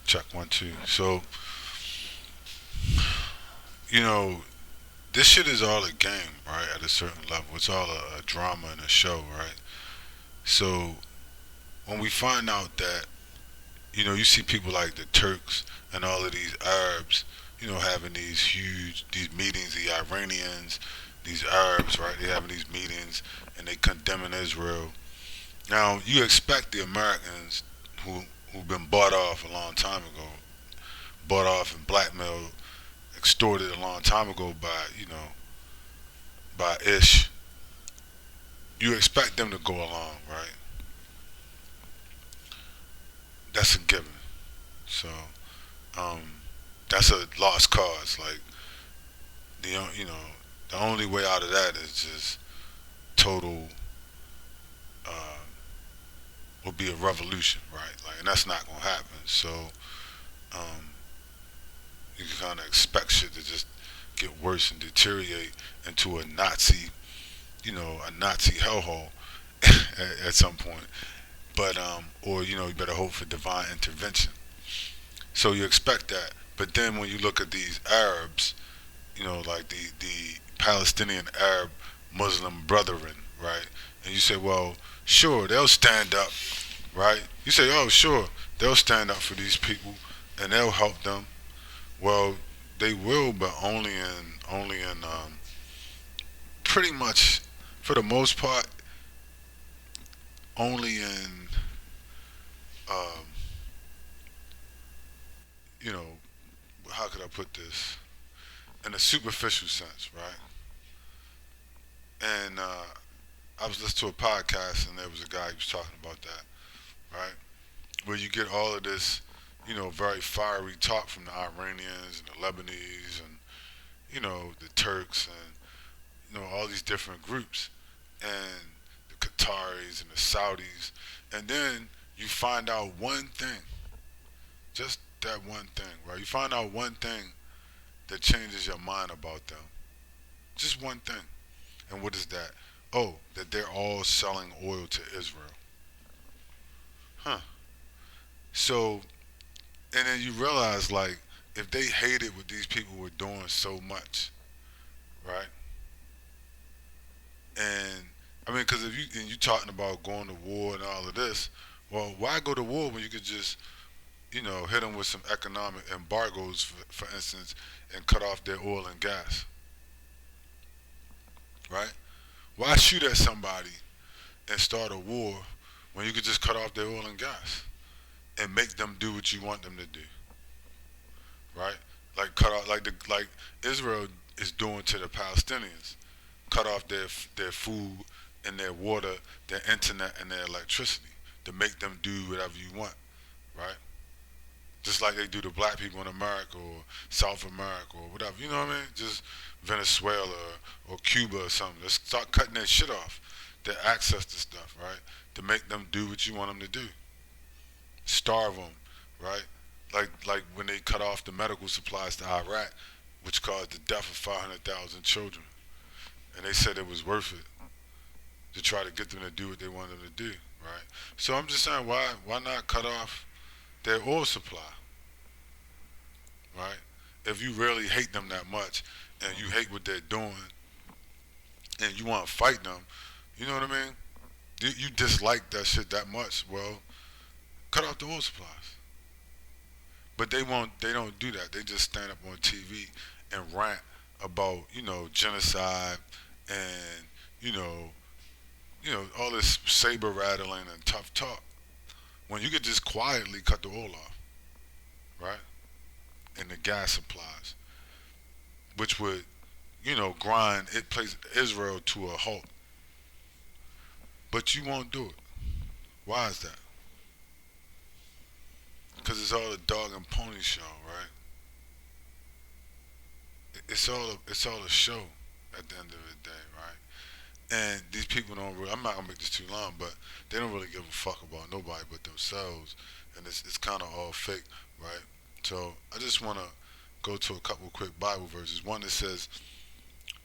Check one, two. So, you know, this shit is all a game, right? At a certain level, it's all a drama and a show, right? So, when we find out that, you see people like the Turks and all of these Arabs, having these huge these meetings, the Iranians, these Arabs, right? They having these meetings and they condemning Israel. Now, you expect the Americans who've been bought off a long time ago, bought off and blackmailed, extorted a long time ago by by Ish. You expect them to go along, right? That's a given. So um, that's a lost cause. Like you know the only way out of that is just total uh, will be a revolution, right? Like, and that's not gonna happen. So um, you can kind of expect shit to just get worse and deteriorate into a Nazi, a Nazi hellhole at some point. But or you better hope for divine intervention. So you expect that. But then when you look at these Arabs, like the Palestinian Arab Muslim brethren, right? And you say, well, sure, they'll stand up, right? You say, oh, sure, they'll stand up for these people and they'll help them. Well, they will, but only in pretty much for the most part only in um, you know how could I put this in a superficial sense, right? And I was listening to a podcast and there was a guy who was talking about that, right? Where you get all of this, very fiery talk from the Iranians and the Lebanese and the Turks and all these different groups and the Qataris and the Saudis, and then you find out one thing, just that one thing, right? You find out one thing that changes your mind about them, just one thing, and what is that? Oh, that they're all selling oil to Israel, huh? So, and then you realize like if they hated what these people were doing so much, right? And I mean, because if you talking about going to war and all of this, well, why go to war when you could just hit them with some economic embargoes, for instance, and cut off their oil and gas, right? Why shoot at somebody and start a war when you could just cut off their oil and gas and make them do what you want them to do, right? Like cut off like Israel is doing to the Palestinians, cut off their food and their water, their internet and their electricity to make them do whatever you want, right? Just like they do to black people in America or South America or whatever. You know what I mean? Just Venezuela or Cuba or something. Just start cutting that shit off, their access to stuff, right? To make them do what you want them to do. Starve them, right? Like when they cut off the medical supplies to Iraq, which caused the death of 500,000 children, and they said it was worth it to try to get them to do what they wanted them to do, right? So I'm just saying, why not cut off their oil supply, right? If you really hate them that much and you hate what they're doing and you want to fight them, you know what I mean? You dislike that shit that much, well, cut off the oil supplies. But they won't. They don't do that. They just stand up on TV and rant about genocide and you know all this saber rattling and tough talk when you could just quietly cut the oil off, right? And the gas supplies, which would grind it place Israel to a halt. But you won't do it. Why is that? Because it's all a dog and pony show, right? It's all a show at the end of the day, right? And these people don't really. I'm not gonna make this too long, but they don't really give a fuck about nobody but themselves, and it's kind of all fake, right? So I just want to go to a couple quick Bible verses. One that says,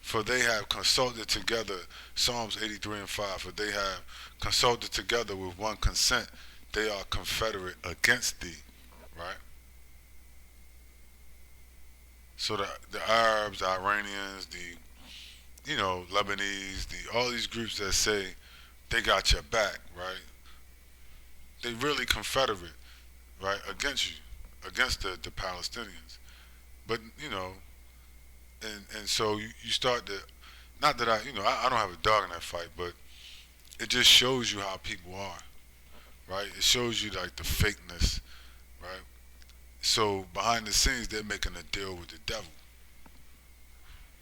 "For they have consulted together," Psalms 83:5. "For they have consulted together with one consent; they are confederate against thee." Right? So the Arabs, the Iranians, the Lebanese, all these groups that say they got your back, right? They really Confederate, right, against you, against the Palestinians. But and so you start to, not that I don't have a dog in that fight, but it just shows you how people are, right? It shows you like the fakeness, right? So behind the scenes, they're making a deal with the devil,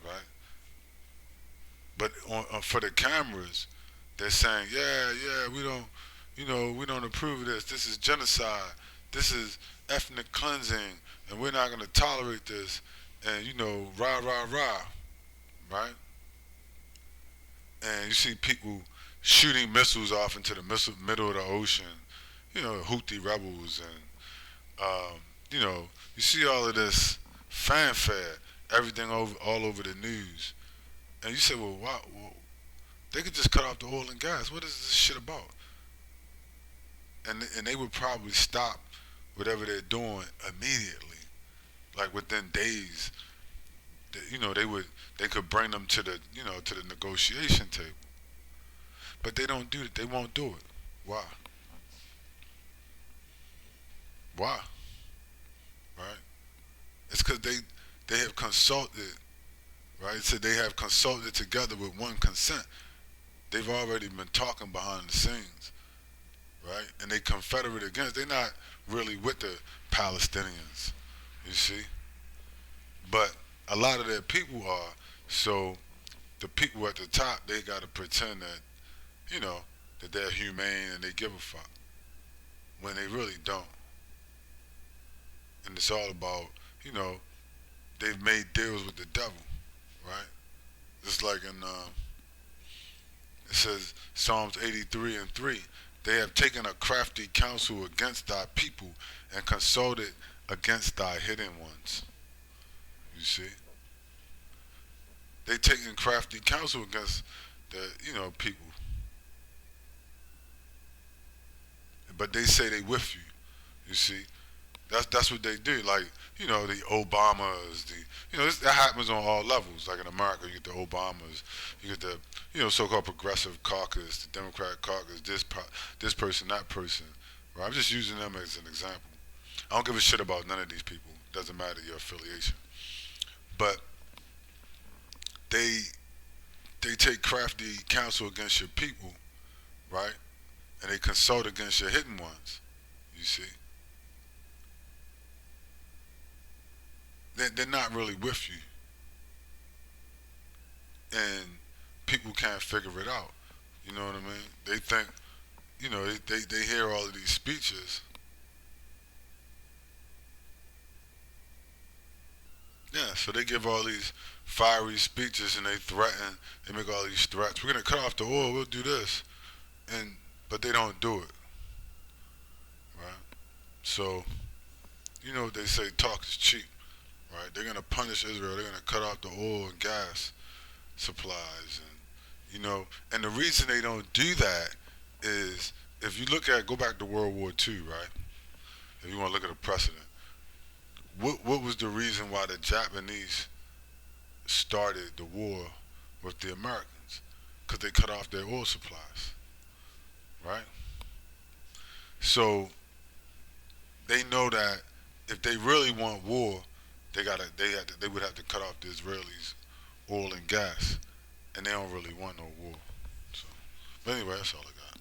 right? But for the cameras, they're saying, yeah, we don't approve of this. This is genocide. This is ethnic cleansing, and we're not going to tolerate this. And rah rah rah, right? And you see people shooting missiles off into the middle of the ocean. Houthi rebels, and you see all of this fanfare, everything all over the news, and you say, well, why? Well, they could just cut off the oil and gas. What is this shit about? And they would probably stop whatever they're doing immediately, like within days. They could bring them to the negotiation table, but they don't do it. They won't do it. Why? Why? Right? It's because they have consulted, right? So they have consulted together with one consent. They've already been talking behind the scenes, right? And they confederate against. They're not really with the Palestinians, you see. But a lot of their people are. So the people at the top, they got to pretend that you know that they're humane and they give a fuck when they really don't. And it's all about you know they've made deals with the devil, right? Just like in it says Psalms 83:3. They have taken a crafty counsel against thy people and consulted against thy hidden ones. You see, they taking crafty counsel against the people, but they say they with you. You see, that's what they do. Like the Obamas, that happens on all levels. Like in America, you get the Obamas, you get the so-called progressive caucus, the Democratic caucus, this person, that person. Right? I'm just using them as an example. I don't give a shit about none of these people. Doesn't matter your affiliation, but they they take crafty counsel against your people, right? And they consult against your hidden ones. You see, they're not really with you, and people can't figure it out. You know what I mean? They think, they hear all of these speeches. Yeah, so they give all these fiery speeches and they threaten. They make all these threats. We're gonna cut off the oil. We'll do this, and but they don't do it, right? So what they say: talk is cheap, right? They're gonna punish Israel. They're gonna cut off the oil and gas supplies, and and the reason they don't do that is if you go back to World War II, right? If you want to look at a precedent, what was the reason why the Japanese started the war with the Americans? Because they cut off their oil supplies, right? So they know that if they really want war, they would have to cut off the Israelis oil and gas, and they don't really want no war. So, but anyway, that's all I got.